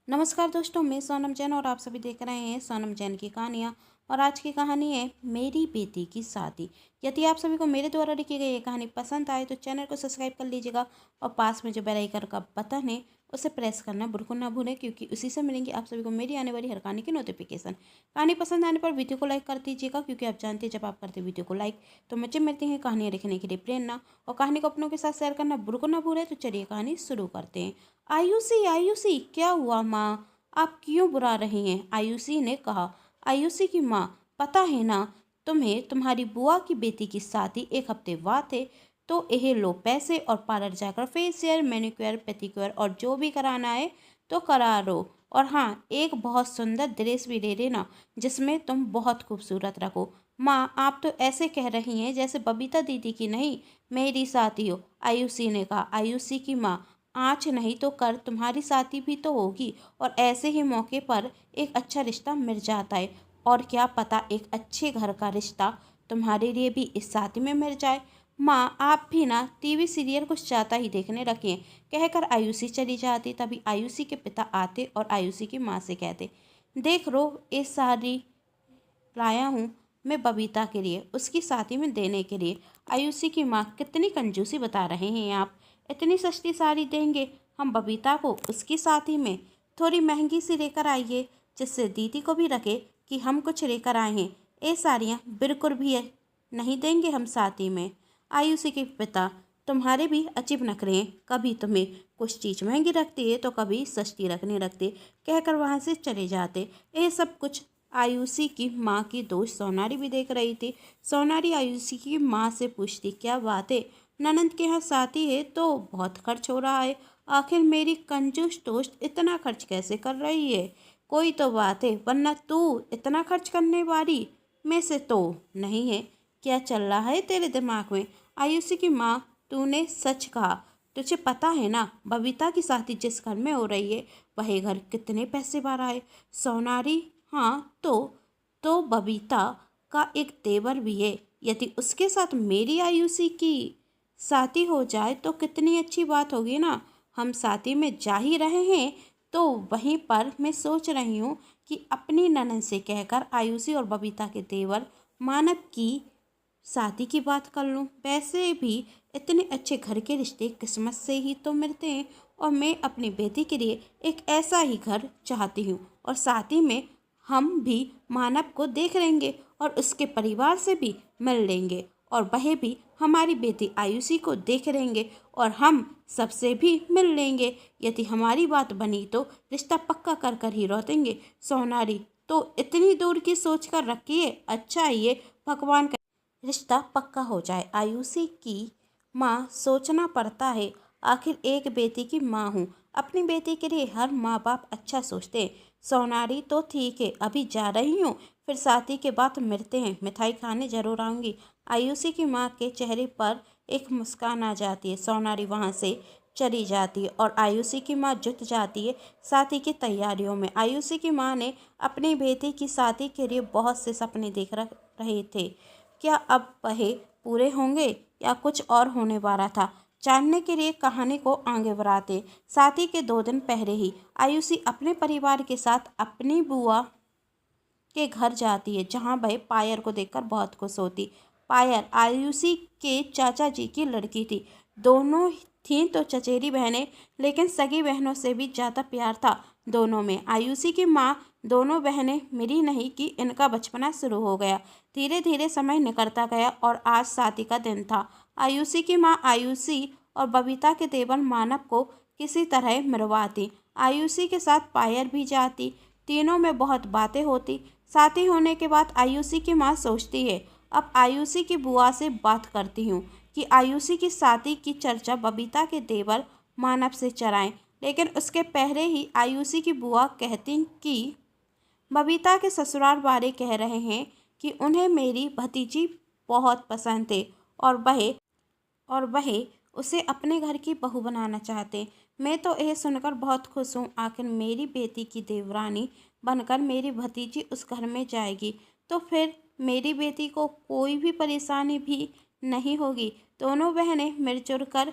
नमस्कार दोस्तों, मैं सोनम जैन और आप सभी देख रहे हैं सोनम जैन की कहानियाँ। और आज की कहानी है मेरी बेटी की शादी। यदि आप सभी को मेरे द्वारा लिखी गई ये कहानी पसंद आए तो चैनल को सब्सक्राइब कर लीजिएगा और पास में जो बेल आइकन का बटन है उसे प्रेस करना बिल्कुल ना भूलें, क्योंकि उसी से मिलेंगी आप सभी को मेरी आने वाली हर कहानी की नोटिफिकेशन। कहानी पसंद आने पर वीडियो को लाइक कर दीजिएगा, क्योंकि आप जानते हैं जब आप करते वीडियो को लाइक तो मुझे मिलती हैं कहानियाँ लिखने के लिए प्रेरणा। और कहानी को अपनों के साथ शेयर करना बिल्कुल ना भूलें। तो चलिए कहानी शुरू करते हैं। आयुषी आयुषी, क्या हुआ माँ? आप क्यों बुला रही हैं? आयुषी ने कहा। आयुषी की माँ, पता है ना तुम्हें, तुम्हारी बुआ की बेटी की शादी एक हफ्ते बाद है, तो यह लो पैसे और पार्लर जाकर फेशियल मैनिक्योर पेडिक्योर और जो भी कराना है तो करा लो। और हाँ, एक बहुत सुंदर ड्रेस भी ले लेना जिसमें तुम बहुत खूबसूरत रखो। माँ, आप तो ऐसे कह रही हैं जैसे बबीता दीदी की नहीं मेरी शादी हो, आयुषी ने कहा। आयुषी की माँ, आज नहीं तो कल तुम्हारी शादी भी तो होगी, और ऐसे ही मौके पर एक अच्छा रिश्ता मिल जाता है। और क्या पता एक अच्छे घर का रिश्ता तुम्हारे लिए भी इस शादी में मिल जाए। माँ, आप भी ना टीवी सीरियल कुछ ज़्यादा ही देखने रखे हैं, कहकर आयुषी चली जाती। तभी आयुषी के पिता आते और आयुषी की माँ से कहते, देख रो, ये साड़ी लाया हूँ मैं बबीता के लिए, उसकी शादी में देने के लिए। आयुषी की माँ, कितनी कंजूसी बता रहे हैं आप? इतनी सस्ती साड़ी देंगे हम बबीता को उसकी शादी में? थोड़ी महंगी सी लेकर आइए, जिससे दीदी को भी लगे कि हम कुछ लेकर आए हैं। ये साड़ियाँ बिल्कुल भी नहीं देंगे हम शादी में। आयुषी के पिता, तुम्हारे भी अजीब नखरे हैं, कभी तुम्हें कुछ चीज़ महंगी रखती है तो कभी सस्ती रखने लगते, कहकर वहाँ से चले जाते। ये सब कुछ आयुषी की माँ की दोस्त सोनारी भी देख रही थी। सोनारी आयुषी की माँ से पूछती, क्या बात है, ननंद के यहाँ शादी है तो बहुत खर्च हो रहा है, आखिर मेरी कंजूस दोस्त इतना खर्च कैसे कर रही है? कोई तो बात है, वरना तू इतना खर्च करने वाली में से तो नहीं है। क्या चल रहा है तेरे दिमाग में? आयुषी की माँ, तूने सच कहा। तुझे पता है ना बबीता की शादी जिस घर में हो रही है वह घर कितने पैसे वाला है? सोनारी, हाँ तो बबीता का एक तेवर भी है। यदि उसके साथ मेरी आयुषी की शादी हो जाए तो कितनी अच्छी बात होगी ना। हम शादी में जा ही रहे हैं तो वहीं पर मैं सोच रही हूँ कि अपनी ननद से कहकर आयुषी और बबीता के तेवर मानव की शादी की बात कर लूँ। वैसे भी इतने अच्छे घर के रिश्ते किस्मत से ही तो मिलते हैं, और मैं अपनी बेटी के लिए एक ऐसा ही घर चाहती हूँ। और शादी में हम भी मानव को देख लेंगे और उसके परिवार से भी मिल लेंगे, और वह भी हमारी बेटी आयुषी को देख लेंगे और हम सबसे भी मिल लेंगे। यदि हमारी बात बनी तो रिश्ता पक्का कर कर ही लौटेंगे। सोनारी, तो इतनी दूर की सोच कर रखिए, अच्छा ये भगवान का रिश्ता पक्का हो जाए। आयुषी की माँ, सोचना पड़ता है, आखिर एक बेटी की माँ हूँ, अपनी बेटी के लिए हर माँ बाप अच्छा सोचते हैं। सोनारी, तो ठीक है, अभी जा रही हूँ, फिर शादी के बाद मिलते हैं, मिठाई खाने जरूर आऊँगी। आयुषी की माँ के चेहरे पर एक मुस्कान आ जाती है। सोनारी वहाँ से चली जाती है और आयुषी की माँ जुट जाती है शादी की तैयारियों में। आयुषी की माँ ने अपनी बेटी की शादी के लिए बहुत से सपने देख रहे थे। क्या अब वह पूरे होंगे या कुछ और होने वाला था? जानने के लिए कहानी को आगे बढ़ाते। शादी के 2 दिन पहले ही आयुषी अपने परिवार के साथ अपनी बुआ के घर जाती है, जहां वह पायल को देखकर बहुत खुश होती। पायल आयुषी के चाचा जी की लड़की थी। दोनों थीं तो चचेरी बहनें, लेकिन सगी बहनों से भी ज़्यादा प्यार था दोनों में। आयुषी की माँ, दोनों बहनें मिली नहीं कि इनका बचपना शुरू हो गया। धीरे धीरे समय निकलता गया और आज शादी का दिन था। आयुषी की माँ आयुषी और बबीता के देवर मानव को किसी तरह मिलवाती। आयुषी के साथ पायल भी जाती। तीनों में बहुत बातें होती। शादी होने के बाद आयुषी की माँ सोचती है, अब आयुषी की बुआ से बात करती हूँ कि आयुषी की शादी की चर्चा बबीता के देवर मानव से चलाएं। लेकिन उसके पहले ही आयुषी की बुआ कहती कि बबीता के ससुराल वाले कह रहे हैं कि उन्हें मेरी भतीजी बहुत पसंद है, और वह उसे अपने घर की बहू बनाना चाहते। मैं तो यह सुनकर बहुत खुश हूँ, आखिर मेरी बेटी की देवरानी बनकर मेरी भतीजी उस घर में जाएगी, तो फिर मेरी बेटी को कोई भी परेशानी भी नहीं होगी। दोनों बहनें मिलजुल कर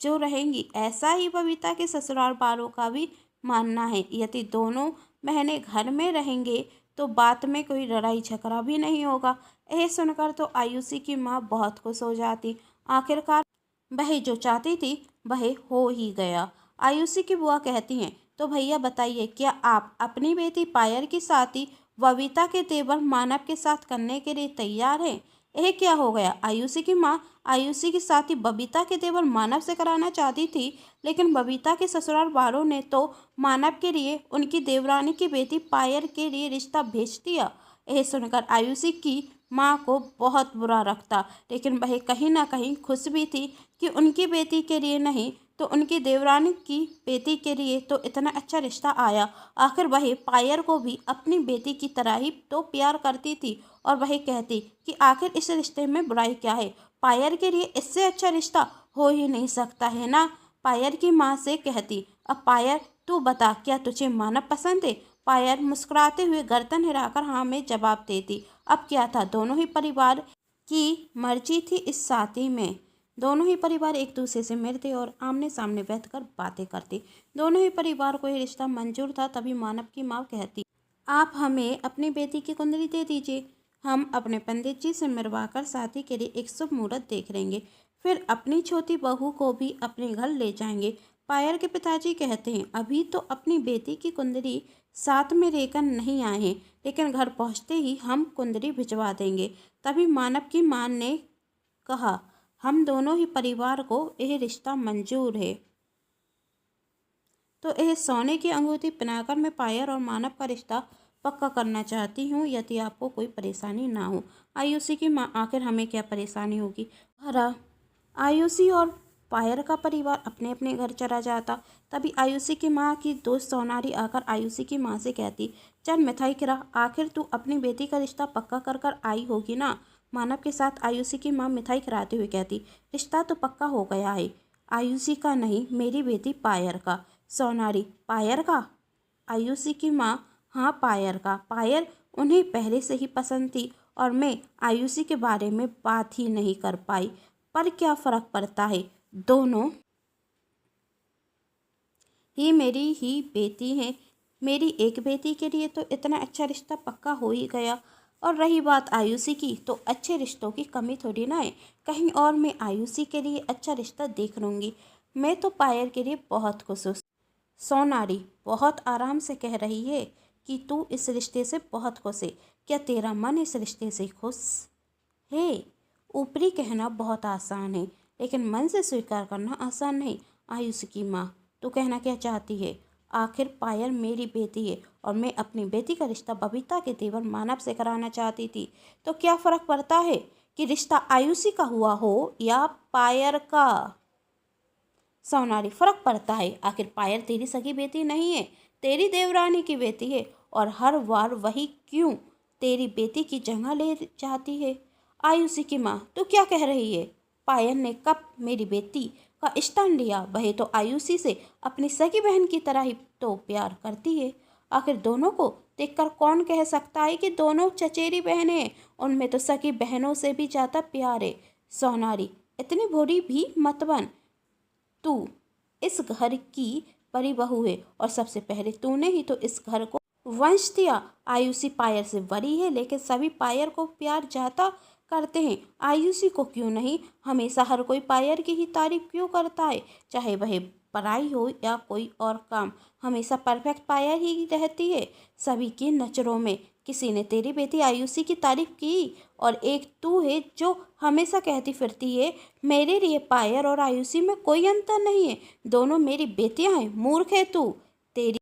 जो रहेंगी। ऐसा ही बबीता के ससुराल वालों का भी मानना है। यदि दोनों बहनें घर में रहेंगे तो बात में कोई लड़ाई झगड़ा भी नहीं होगा। यह सुनकर तो आयुषी की माँ बहुत खुश हो जाती। आखिरकार वह जो चाहती थी वह हो ही गया। आयुषी की बुआ कहती हैं, तो भैया बताइए, क्या आप अपनी बेटी पायल की शादी बबीता के तेवर मानव के साथ करने के लिए तैयार हैं? यह क्या हो गया? आयुषी की माँ आयुषी की शादी बबीता के तेवर मानव से कराना चाहती थी, लेकिन बबीता के ससुराल वालों ने तो मानव के लिए उनकी देवरानी की बेटी पायल के लिए रिश्ता भेज दिया। यह सुनकर आयुषी की माँ को बहुत बुरा लगता, लेकिन वह कहीं ना कहीं खुश भी थी कि उनकी बेटी के लिए नहीं तो उनकी देवरानी की बेटी के लिए तो इतना अच्छा रिश्ता आया। आखिर वह पायल को भी अपनी बेटी की तरह ही तो प्यार करती थी और वह कहती कि आखिर इस रिश्ते में बुराई क्या है। पायल के लिए इससे अच्छा रिश्ता हो ही नहीं सकता है ना। पायल की माँ से कहती, अब पायल तू बता, क्या तुझे मानव पसंद है? पायल मुस्कुराते हुए गर्दन हिलाकर हाँ में जवाब देती। अब क्या था, दोनों ही परिवार की मर्जी थी इस शादी में। दोनों ही परिवार एक दूसरे से मिलते और आमने सामने बैठकर बातें करते। दोनों ही परिवार को ये रिश्ता मंजूर था। तभी मानव की माँ कहती, आप हमें अपनी बेटी की कुंडली दे दीजिए, हम अपने पंडित जी से मिलवाकर शादी के लिए एक शुभ मुहूर्त देख लेंगे, फिर अपनी छोटी बहू को भी अपने घर ले जाएंगे। पायल के पिताजी कहते हैं, अभी तो अपनी बेटी की कुंडली साथ में लेकर नहीं आए हैं, लेकिन घर पहुंचते ही हम कुंडली भिजवा देंगे। तभी मानव की मां ने कहा, हम दोनों ही परिवार को यह रिश्ता मंजूर है, तो यह सोने की अंगूठी पहनाकर मैं पायल और मानव का रिश्ता पक्का करना चाहती हूँ, यदि आपको कोई परेशानी ना हो। आयुषी की माँ, आखिर हमें क्या परेशानी होगी? हरा आयुषी और पायल का परिवार अपने अपने घर चला जाता। तभी आयुषी की माँ की दोस्त सोनारी आकर आयुषी की माँ से कहती, चल मिठाई खिला, आखिर तू अपनी बेटी का रिश्ता पक्का कर कर आई होगी ना। मानव के साथ आयुषी की माँ मिठाई खिलाते हुए कहती, रिश्ता तो पक्का हो गया है, आयुषी का नहीं, मेरी बेटी पायल का। सोनारी, पायल का? आयुषी की माँ, हाँ पायल का। पायल उन्हें पहले से ही पसंद थी और मैं आयुषी के बारे में बात ही नहीं कर पाई, पर क्या फ़र्क पड़ता है, दोनों ही मेरी ही बेटी हैं। मेरी एक बेटी के लिए तो इतना अच्छा रिश्ता पक्का हो ही गया। और रही बात आयुषी की, तो अच्छे रिश्तों की कमी थोड़ी ना है, कहीं और मैं आयुषी के लिए अच्छा रिश्ता देख लूँगी। मैं तो पायल के लिए बहुत खुश हूँ। सोनारी बहुत आराम से कह रही है कि तू इस रिश्ते से बहुत खुश है। क्या तेरा मन इस रिश्ते से खुश है? ऊपरी कहना बहुत आसान है, लेकिन मन से स्वीकार करना आसान नहीं। आयुषी की माँ, तू कहना क्या चाहती है? आखिर पायल मेरी बेटी है और मैं अपनी बेटी का रिश्ता बबीता के तेवर मानव से कराना चाहती थी, तो क्या फ़र्क पड़ता है कि रिश्ता आयुषी का हुआ हो या पायल का? सोनारी, फर्क पड़ता है, आखिर पायल तेरी सगी बेटी नहीं है, तेरी देवरानी की बेटी है, और हर बार वही क्यों तेरी बेटी की जगह ले जाती है? आयुषी की माँ, तू क्या कह रही है? पायल ने कब मेरी बेटी का स्थान लिया? वह तो आयुषी से अपनी सगी बहन की तरह ही तो प्यार करती है। आखिर दोनों को देखकर कौन कह सकता है कि दोनों चचेरी बहनें हैं? उनमें तो सगी बहनों से भी ज़्यादा प्यार है। सोनारी, इतनी भोली भी मत बन, तू इस घर की बड़ी बहू है और सबसे पहले तूने ही तो इस घर को वंश दिया। आयुषी पायल से बड़ी है, लेकिन सभी पायल को प्यार जाता करते हैं, आयुषी को क्यों नहीं? हमेशा हर कोई पायल की ही तारीफ क्यों करता है? चाहे वह पढ़ाई हो या कोई और काम, हमेशा परफेक्ट पायल ही रहती है सभी की नज़रों में। किसी ने तेरी बेटी आयुषी की तारीफ की, और एक तू है जो हमेशा कहती फिरती है मेरे लिए पायल और आयुषी में कोई अंतर नहीं है, दोनों मेरी बेटियां हैं। मूर्ख है तू। तेरी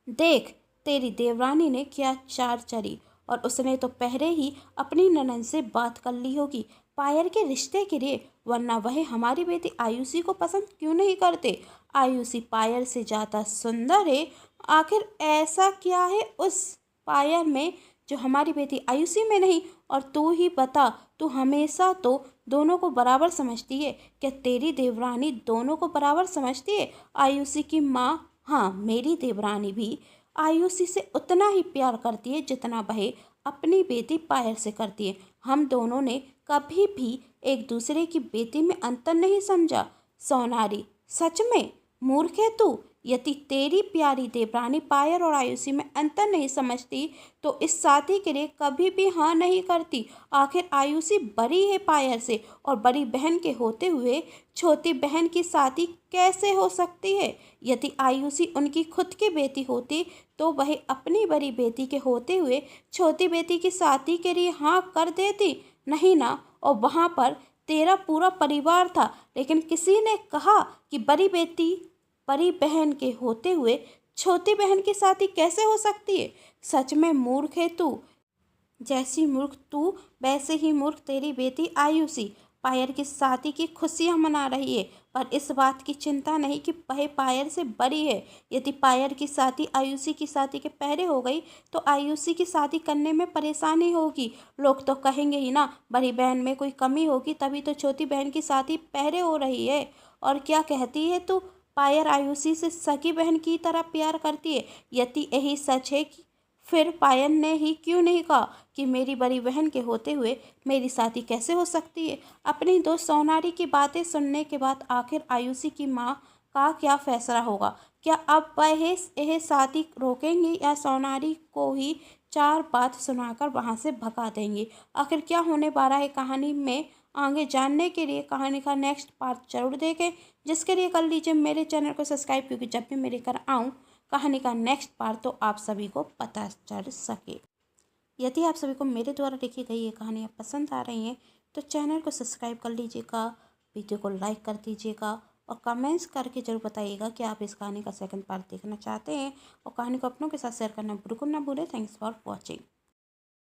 देख, तेरी देवरानी ने क्या चाल चली, और उसने तो पहले ही अपनी ननद से बात कर ली होगी पायल के रिश्ते के लिए, वरना वह हमारी बेटी आयुषी को पसंद क्यों नहीं करते? आयुषी पायल से ज़्यादा सुंदर है, आखिर ऐसा क्या है उस पायल में जो हमारी बेटी आयुषी में नहीं? और तू ही बता, तू हमेशा तो दोनों को बराबर समझती है, क्या तेरी देवरानी दोनों को बराबर समझती है? आयुषी की माँ, हाँ मेरी देवरानी भी आयुषी से उतना ही प्यार करती है जितना वह अपनी बेटी पायल से करती है। हम दोनों ने कभी भी एक दूसरे की बेटी में अंतर नहीं समझा। सोनारी, सच में मूर्ख है तू। यदि तेरी प्यारी देवरानी पायल और आयुषी में अंतर नहीं समझती तो इस शादी के लिए कभी भी हाँ नहीं करती। आखिर आयुषी बड़ी है पायल से और बड़ी बहन के होते हुए छोटी बहन की शादी कैसे हो सकती है। यदि आयुषी उनकी खुद की बेटी होती तो वह अपनी बड़ी बेटी के होते हुए छोटी बेटी की शादी के लिए हाँ कर देती, नहीं ना। और वहाँ पर तेरा पूरा परिवार था, लेकिन किसी ने कहा कि बड़ी बहन के होते हुए छोटी बहन की शादी कैसे हो सकती है। सच में मूर्ख है तू। जैसी मूर्ख तू वैसे ही मूर्ख तेरी बेटी आयुषी पायल की शादी की खुशियां मना रही है, पर इस बात की चिंता नहीं कि वह पायल से बड़ी है। यदि पायल की शादी आयुषी की शादी के पहले हो गई तो आयुषी की शादी करने में परेशानी होगी। लोग तो कहेंगे ही ना, बड़ी बहन में कोई कमी होगी तभी तो छोटी बहन की शादी पहले हो रही है। और क्या कहती है तू, पायल आयुषी से सगी बहन की तरह प्यार करती है। यदि यही सच है कि फिर पायल ने ही क्यों नहीं कहा कि मेरी बड़ी बहन के होते हुए मेरी शादी कैसे हो सकती है। अपनी दोस्त सोनारी की बातें सुनने के बाद आखिर आयुषी की माँ का क्या फैसला होगा। क्या अब वह यह शादी रोकेंगे या सोनारी को ही चार बात सुनाकर वहाँ से भगा देंगे। आखिर क्या होने वाला है कहानी में आगे जानने के लिए कहानी का नेक्स्ट पार्ट जरूर देखें, जिसके लिए कर लीजिए मेरे चैनल को सब्सक्राइब, क्योंकि जब भी मैं लेकर आऊँ कहानी का नेक्स्ट पार्ट तो आप सभी को पता चल सके। यदि आप सभी को मेरे द्वारा लिखी गई ये कहानियाँ पसंद आ रही हैं तो चैनल को सब्सक्राइब कर लीजिएगा, वीडियो को लाइक कर दीजिएगा और कमेंट्स करके जरूर बताइएगा कि आप इस कहानी का सेकंड पार्ट देखना चाहते हैं। और कहानी को अपनों के साथ शेयर करना बिल्कुल ना भूलें। Thanks for watching.